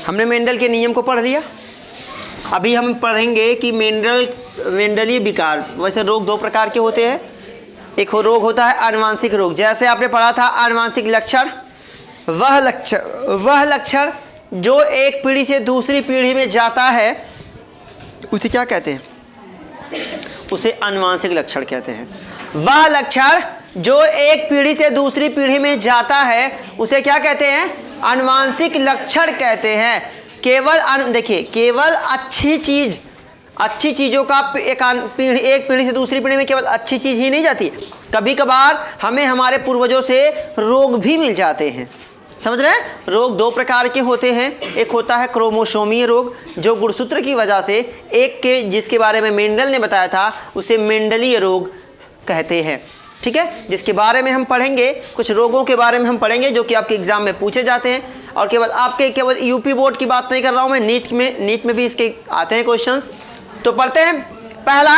हमने मेंडल के नियम को पढ़ दिया। अभी हम पढ़ेंगे कि मेंडलीय विकार। वैसे रोग दो प्रकार के होते हैं। एक रोग होता है आनुवांशिक रोग, जैसे आपने पढ़ा था आनुवांशिक लक्षण। वह लक्षण जो एक पीढ़ी से दूसरी पीढ़ी में जाता है उसे क्या कहते हैं? उसे आनुवांशिक लक्षण कहते हैं। वह लक्षण जो एक पीढ़ी से दूसरी पीढ़ी में जाता है उसे क्या कहते हैं? आनुवांशिक लक्षण कहते हैं। देखिए, केवल अच्छी चीज़ों का एक पीढ़ी से दूसरी पीढ़ी में केवल अच्छी चीज़ ही नहीं जाती, कभी कभार हमें हमारे पूर्वजों से रोग भी मिल जाते हैं। समझ रहे हैं? रोग दो प्रकार के होते हैं। एक होता है क्रोमोसोमीय रोग, जो गुणसूत्र की वजह से एक के जिसके बारे में मेंडल ने बताया था उसे मेंडलीय रोग कहते हैं। ठीक है, जिसके बारे में हम पढ़ेंगे, कुछ रोगों के बारे में हम पढ़ेंगे जो कि आपके एग्जाम में पूछे जाते हैं। और केवल यूपी बोर्ड की बात नहीं कर रहा हूँ मैं, नीट में भी इसके आते हैं क्वेश्चंस। तो पढ़ते हैं। पहला,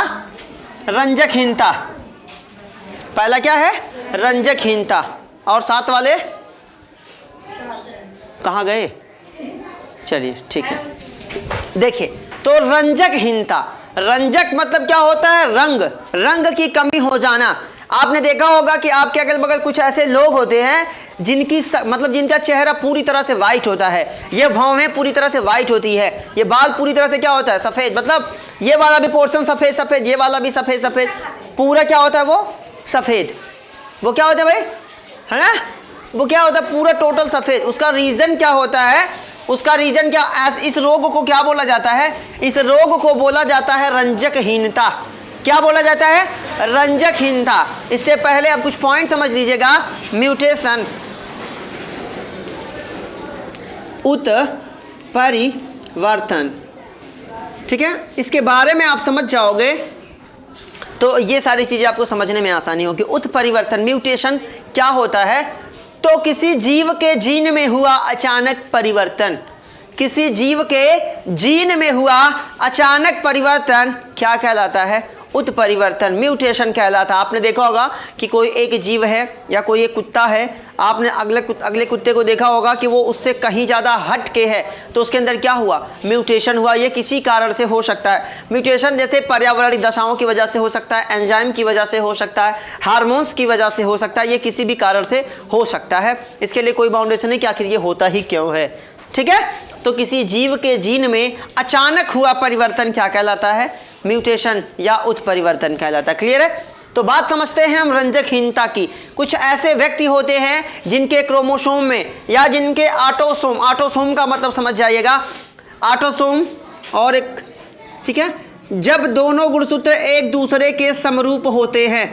रंजकहीनता। पहला क्या है? रंजकहीनता। और साथ वाले कहाँ गए? चलिए ठीक है। देखिए, तो रंजकहीनता, रंजक मतलब क्या होता है? रंग की कमी हो जाना। आपने देखा होगा कि आपके अगल बगल कुछ ऐसे लोग होते हैं जिनका चेहरा पूरी तरह से वाइट होता है, ये भौहें पूरी तरह से वाइट होती है, ये बाल पूरी तरह से क्या होता है? सफ़ेद। मतलब ये वाला भी पोर्शन सफ़ेद, ये वाला भी सफ़ेद, पूरा क्या होता है? वो सफ़ेद। वो क्या होता है भाई? है ना? वो क्या होता है? पूरा टोटल सफ़ेद। उसका रीज़न क्या होता है? उसका रीज़न क्या? इस रोग को क्या बोला जाता है? इस रोग को बोला जाता है रंजकहीनता। क्या बोला जाता है? रंजकहीनता। इससे पहले आप कुछ पॉइंट समझ लीजिएगा। म्यूटेशन, उत्परिवर्तन, ठीक है, इसके बारे में आप समझ जाओगे तो ये सारी चीज़ें आपको समझने में आसानी होगी। उत्परिवर्तन, म्यूटेशन क्या होता है? तो किसी जीव के जीन में हुआ अचानक परिवर्तन। किसी जीव के जीन में हुआ अचानक परिवर्तन क्या कहलाता है? उत्परिवर्तन, म्यूटेशन कहलाता है। आपने देखा होगा कि कोई एक जीव है या कोई एक कुत्ता है, आपने अगले कुत्ते को देखा होगा कि वो उससे कहीं ज़्यादा हट के है, तो उसके अंदर क्या हुआ? म्यूटेशन हुआ। ये किसी कारण से हो सकता है। म्यूटेशन जैसे पर्यावरणीय दशाओं की वजह से हो सकता है, एंजाइम की वजह से हो सकता है, हार्मोन्स की वजह से हो सकता है, ये किसी भी कारण से हो सकता है। इसके लिए कोई बाउंडेशन नहीं कि आखिर ये होता ही क्यों है। ठीक है, तो किसी जीव के जीन में अचानक हुआ परिवर्तन क्या कहलाता है? म्यूटेशन या उत्परिवर्तन कहलाता है। क्लियर है? तो बात समझते हैं हम रंजकहीनता की। कुछ ऐसे व्यक्ति होते हैं जिनके क्रोमोसोम में या जिनके ऑटोसोम का मतलब समझ जाइएगा, ऑटोसोम और एक, ठीक है, जब दोनों गुणसूत्र एक दूसरे के समरूप होते हैं,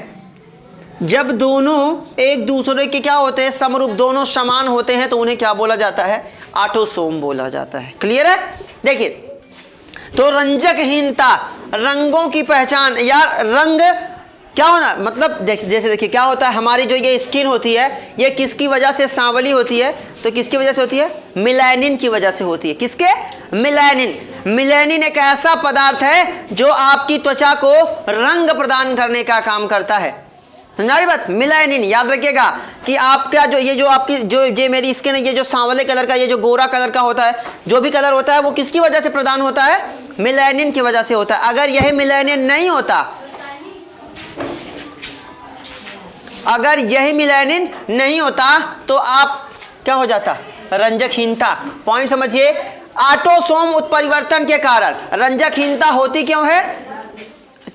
जब दोनों एक दूसरे के क्या होते हैं? समरूप, दोनों समान होते हैं, तो उन्हें क्या बोला जाता है? ऑटोसोम बोला जाता है। क्लियर है? देखिए, तो रंजकहीनता, रंगों की पहचान या रंग क्या होना, मतलब जैसे देखिए क्या होता है, हमारी जो ये स्किन होती है ये किसकी वजह से सांवली होती है? तो किसकी वजह से होती है? मिलेनिन की वजह से होती है। किसके? मिलेनिन। मिलेनिन एक ऐसा पदार्थ है जो आपकी त्वचा को रंग प्रदान करने का काम करता है। समझा रही बात? मिलेनिन, याद रखिएगा कि आपका जो ये जो आपकी जो ये मेरी स्किन है, ये जो सांवले कलर का, ये जो गोरा कलर का होता है, जो भी कलर होता है वो किसकी वजह से प्रदान होता है? मिलेनिन की वजह से होता है। अगर यह मिलेनिन नहीं होता, अगर यही मिलेनिन नहीं होता तो आप क्या हो जाता? रंजकहीनता। पॉइंट समझिए, ऑटोसोम उत्परिवर्तन के कारण रंजकहीनता होती क्यों है?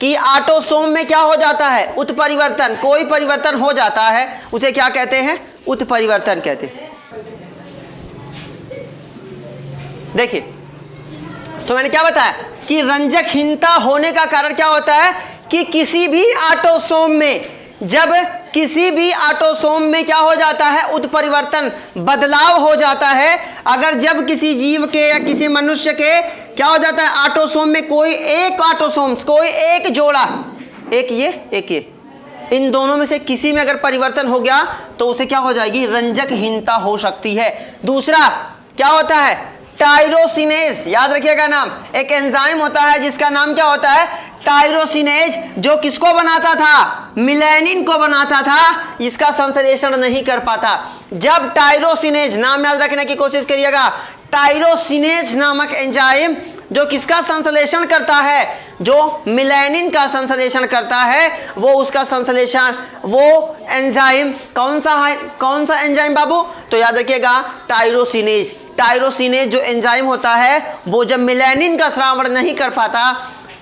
कि ऑटोसोम में क्या हो जाता है? उत्परिवर्तन, कोई परिवर्तन हो जाता है, उसे क्या कहते हैं? उत्परिवर्तन कहते हैं। देखिए, तो मैंने क्या बताया कि रंजकहीनता होने का कारण क्या होता है? कि किसी भी ऑटोसोम में, जब किसी भी ऑटोसोम में क्या हो जाता है? उत्परिवर्तन, बदलाव हो जाता है। अगर जब किसी जीव के या किसी मनुष्य के क्या हो जाता है? ऑटोसोम में कोई एक ऑटोसोम, कोई एक जोड़ा, एक ये, इन दोनों में से किसी में अगर परिवर्तन हो गया तो उसे क्या हो जाएगी? रंजकहीनता हो सकती है। दूसरा क्या होता है? टायरोसिनेज, याद रखिएगा नाम, एक एंजाइम होता है जिसका नाम क्या होता है? टायरोसिनेज जो किसको बनाता था, मिलेनिन को बनाता था, इसका संश्लेषण नहीं कर पाता। जब टायरोसिनेज, नाम याद रखने की कोशिश करिएगा, टायरोसिनेज नामक एंजाइम जो किसका संश्लेषण करता है, जो मिलेनिन का संश्लेषण करता है, वो उसका संश्लेषण, वो एंजाइम कौन सा है, कौन सा एंजाइम बाबू, तो याद रखिएगा टायरोसिनेज। टायरोसिनेज जो एंजाइम होता है वो जब मिलेनिन का श्रावण नहीं कर पाता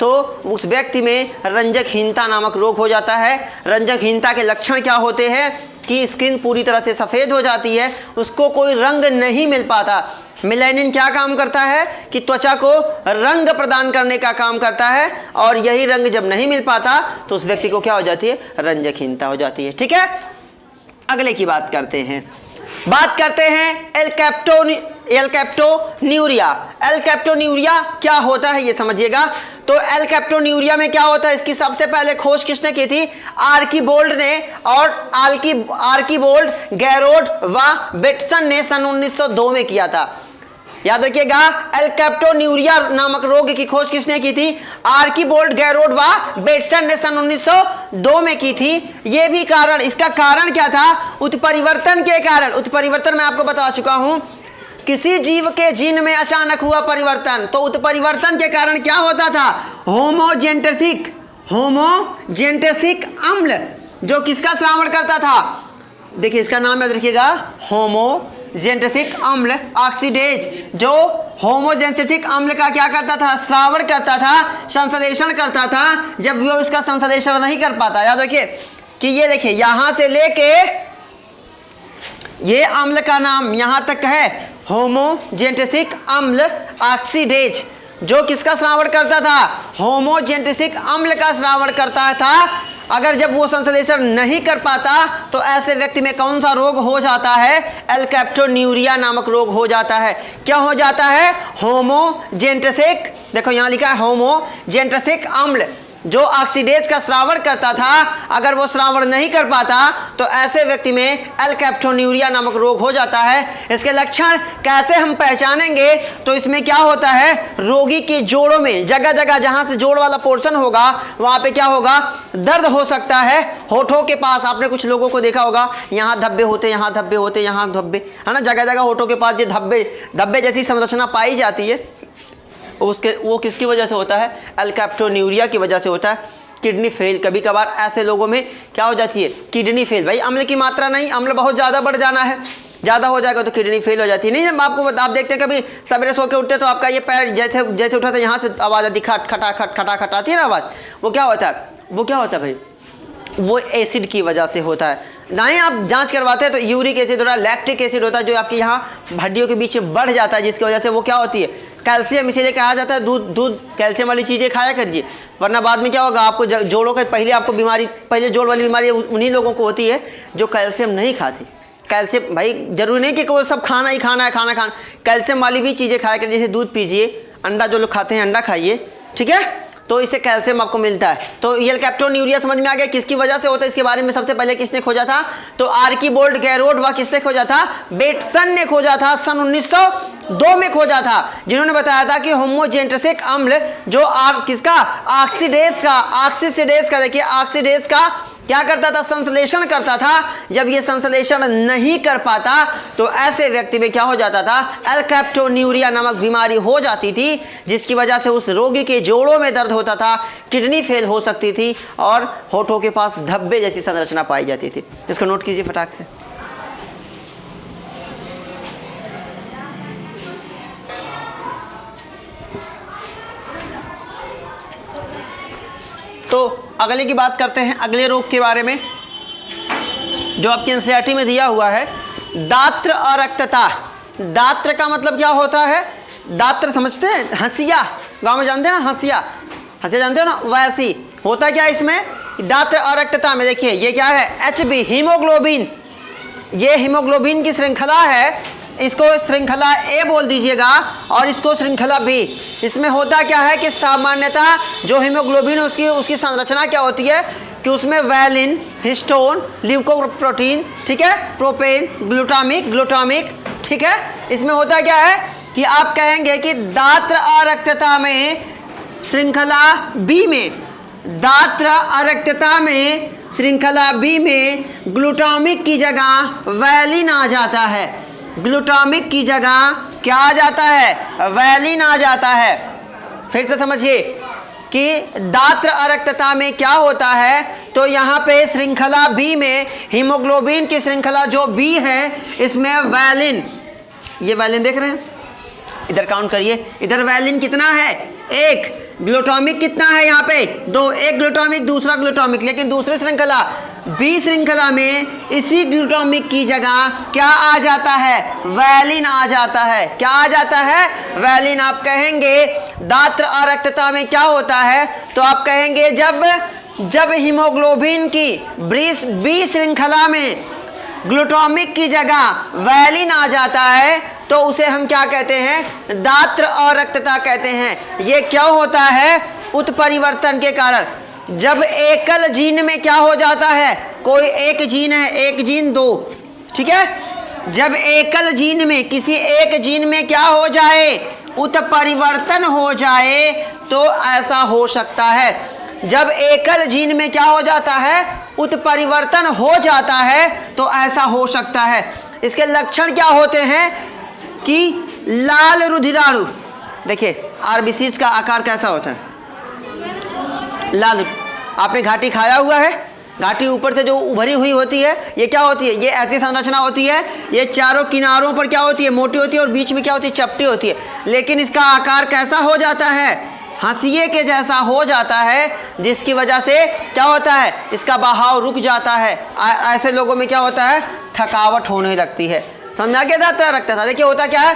तो उस व्यक्ति में रंजकहीनता नामक रोग हो जाता है। रंजकहीनता के लक्षण क्या होते हैं कि स्किन पूरी तरह से सफ़ेद हो जाती है, उसको कोई रंग नहीं मिल पाता। मिलेनिन क्या काम करता है कि त्वचा को रंग प्रदान करने का काम करता है, और यही रंग जब नहीं मिल पाता तो उस व्यक्ति को क्या हो जाती है, रंजकहीनता हो जाती है। ठीक है, अगले की बात करते हैं। बात करते हैं एल्केप्टोन्यूरिया। एल्केप्टोन्यूरिया क्या होता है ये समझिएगा। तो एल्केप्टोन्यूरिया में क्या होता है, इसकी सबसे पहले खोज किसने की थी, आर्कीबोल्ड ने, और आर्कीबोल्ड, गैरोड व बेटसन ने सन 1902 में किया था। याद रखिएगा, एल्केप्टोन्यूरिया नामक रोग की खोज किसने की थी, आर्कीबोल्ड, गैरोड व बेटसन ने सन 1902 में की थी। ये भी कारण, इसका कारण क्या था, उत्परिवर्तन के कारण। उत्परिवर्तन मैं आपको बता चुका हूं, किसी जीव के जीन में अचानक हुआ परिवर्तन, तो उत्परिवर्तन के कारण क्या होता था, होमोजेंटेसिक अम्ल जो किसका श्रावण करता था, देखिए इसका नाम याद रखिएगा, होमोजेंटेसिक अम्ल ऑक्सीडेज, जो होमोजेंटेसिक अम्ल का क्या करता था, श्रावण करता था, संश्लेषण करता था। जब वो इसका संश्लेषण नहीं कर पाता, याद रखिए कि ये देखिए यहां से लेके ये अम्ल का नाम यहां तक है होमोजेंटेसिक अम्ल ऑक्सीडेज, जो किसका श्रावण करता था, होमोजेंटेसिक अम्ल का श्रावण करता था। अगर जब वो संश्लेषण नहीं कर पाता तो ऐसे व्यक्ति में कौन सा रोग हो जाता है, एल्केप्टोन्यूरिया नामक रोग हो जाता है। क्या हो जाता है, होमोजेंटेसिक, देखो यहाँ लिखा है होमोजेंटेसिक अम्ल जो ऑक्सीडेज का श्रावण करता था, अगर वो श्रावण नहीं कर पाता तो ऐसे व्यक्ति में एल्केप्टोन्यूरिया नामक रोग हो जाता है। इसके लक्षण कैसे हम पहचानेंगे, तो इसमें क्या होता है, रोगी के जोड़ों में जगह जगह जहां से जोड़ वाला पोर्शन होगा वहां पे क्या होगा, दर्द हो सकता है। होठों के पास आपने कुछ लोगों को देखा होगा, यहाँ धब्बे होते, यहाँ धब्बे होते, यहाँ धब्बे, है ना, जगह जगह होठों के पास ये धब्बे जैसी संरचना पाई जाती है। वो किसकी वजह से होता है, एल्केप्टोन्यूरिया की वजह से होता है। किडनी फेल, कभी कभार ऐसे लोगों में क्या हो जाती है, किडनी फेल। भाई अम्ल की मात्रा नहीं, अम्ल बहुत ज़्यादा बढ़ जाना है, ज़्यादा हो जाएगा तो किडनी फेल हो जाती है। नहीं, जब आप देखते हैं कभी सवेरे सो के उठते तो आपका ये पैर जैसे उठा था, यहाँ से आवाज़ आती, खट खटा खट खटा खट आती है ना आवाज़, वो क्या होता है भाई, वो एसिड की वजह से होता है। नहीं, आप जांच करवाते हैं तो यूरिक एसिड होता है, लैक्टिक एसिड होता है, जो आपके यहाँ हड्डियों के बीच में बढ़ जाता है, जिसकी वजह से वो क्या होती है, कैल्शियम। इसीलिए कहा जाता है दूध कैल्शियम वाली चीज़ें खाया करिए, वरना बाद में क्या होगा, आपको जोड़ों का पहले जोड़ वाली बीमारी उन्हीं लोगों को होती है जो कैल्शियम नहीं खाते। कैल्शियम, भाई जरूरी नहीं कि कोई सब खाना ही खाना है, खाना कैल्शियम वाली भी चीज़ें खाया करिए, जैसे दूध पीजिए, अंडा जो लोग खाते हैं अंडा खाइए, ठीक है, तो इससे कैल्शियम आपको मिलता है। तो एल्केप्टोन्यूरिया समझ में आ गया किसकी वजह से होता है। इसके बारे में सबसे पहले किसने खोजा था, तो आर्कीबोल्ड, गैरोड व किसने खोजा था, बेटसन ने खोजा था, सन 1902 में खोजा था, जिन्होंने बताया था कि होमोजेंटेसिक अम्ल जो किसका, ऑक्सीडेज का देखिए ऑक्सीडेज का क्या करता था, संश्लेषण करता था। जब ये संश्लेषण नहीं कर पाता तो ऐसे व्यक्ति में क्या हो जाता था, एल्केप्टोन्यूरिया नामक बीमारी हो जाती थी, जिसकी वजह से उस रोगी के जोड़ों में दर्द होता था, किडनी फेल हो सकती थी और होठों के पास धब्बे जैसी संरचना पाई जाती थी। इसको नोट कीजिए फटाक से। तो अगले की बात करते हैं, अगले रोग के बारे में जो आपकी एनसीईआरटी में दिया हुआ है, दात्र अरक्तता। दात्र का मतलब क्या होता है, दात्र समझते हैं, हंसिया, गांव में जानते हैं ना, हंसिया जानते हो ना, वैसी होता क्या इसमें, दात्र अरक्तता में देखिए ये क्या है, HB हीमोग्लोबिन, ये हीमोग्लोबिन की श्रृंखला है, इसको श्रृंखला ए बोल दीजिएगा और इसको श्रृंखला बी। इसमें होता क्या है कि सामान्यतः जो हीमोग्लोबिन उसकी संरचना क्या होती है कि उसमें वैलिन, हिस्टोन, ल्यूकोप्रोटीन, ठीक है, प्रोपेन, ग्लूटामिक, ठीक है। इसमें होता क्या है कि आप कहेंगे कि दात्र अरक्तता में श्रृंखला बी में दात्र अरक्तता में श्रृंखला बी में ग्लूटामिक की जगह वैलिन आ जाता है। ग्लूटामिक की जगह क्या आ जाता है? वैलिन आ जाता है। फिर से समझिए कि दात्र अरक्तता में क्या होता है, तो यहाँ पे श्रृंखला बी में हीमोग्लोबिन की श्रृंखला जो बी है इसमें वैलिन, ये वैलिन देख रहे हैं, इधर काउंट करिए, इधर वैलिन कितना है? 1। ग्लूटामिक कितना है यहाँ पे? 2। एक ग्लूटामिक दूसरा ग्लूटामिक, लेकिन दूसरी श्रृंखला बी श्रृंखला में इसी ग्लूटामिक की जगह क्या आ जाता है? वैलिन आ जाता है। क्या आ जाता है? वैलिन। आप कहेंगे दात्र अरक्तता में क्या होता है, तो आप कहेंगे जब हीमोग्लोबिन की बी श्रृंखला में ग्लूटामिक की जगह वैलिन आ जाता है तो उसे हम क्या कहते हैं? दात्र अरक्तता कहते हैं। ये क्या होता है? उत्परिवर्तन के कारण। जब एकल जीन में क्या हो जाता है, कोई एक जीन है, एक जीन 2, ठीक है, जब एकल जीन में किसी एक जीन में क्या हो जाए, उत्परिवर्तन हो जाए तो ऐसा हो सकता है। जब एकल जीन में क्या हो जाता है, उत्परिवर्तन हो जाता है तो ऐसा हो सकता है। इसके लक्षण क्या होते हैं कि लाल रुधिराणु, देखिए आरबीसीज का आकार कैसा होता है, लाल। आपने घाटी खाया हुआ है, घाटी ऊपर से जो उभरी हुई होती है ये क्या होती है? ये ऐसी संरचना होती है, ये चारों किनारों पर क्या होती है? मोटी होती है और बीच में क्या होती है? चपटी होती है। लेकिन इसका आकार कैसा हो जाता है? हंसिए के जैसा हो जाता है, जिसकी वजह से क्या होता है? इसका बहाव रुक जाता है। ऐसे लोगों में क्या होता है? थकावट होने लगती है। समझा गया? दात्र अरक्तता। देखिए होता क्या है,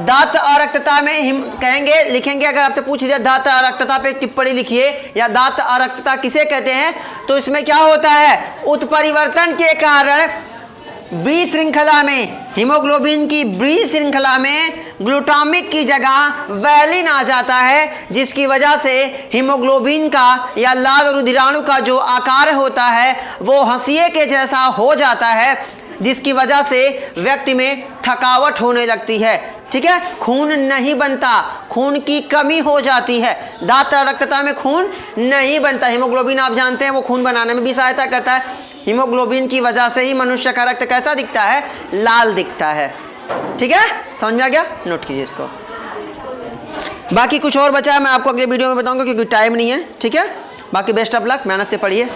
दात्र अरक्तता में कहेंगे, लिखेंगे, अगर आपसे पूछ दिया दात्र अरक्तता पे टिप्पणी लिखिए या दात्र अरक्तता किसे कहते हैं, तो इसमें क्या होता है? उत्परिवर्तन के कारण बी श्रृंखला में, हीमोग्लोबिन की बी श्रृंखला में ग्लूटामिक की जगह वैलिन आ जाता है, जिसकी वजह से हीमोग्लोबिन का या लाल रुधिराणु का जो आकार होता है वो हंसिए के जैसा हो जाता है, जिसकी वजह से व्यक्ति में थकावट होने लगती है। ठीक है, खून नहीं बनता, खून की कमी हो जाती है। दात्र अरक्तता में खून नहीं बनता। हीमोग्लोबिन आप जानते हैं वो खून बनाने में भी सहायता करता है। हीमोग्लोबिन की वजह से ही मनुष्य का रक्त कैसा दिखता है? लाल दिखता है। ठीक है, समझ में आ गया? नोट कीजिए इसको। बाकी कुछ और बचा है, मैं आपको अगले वीडियो में बताऊंगा क्योंकि टाइम नहीं है। ठीक है, बाकी बेस्ट ऑफ लक, मेहनत से पढ़िए।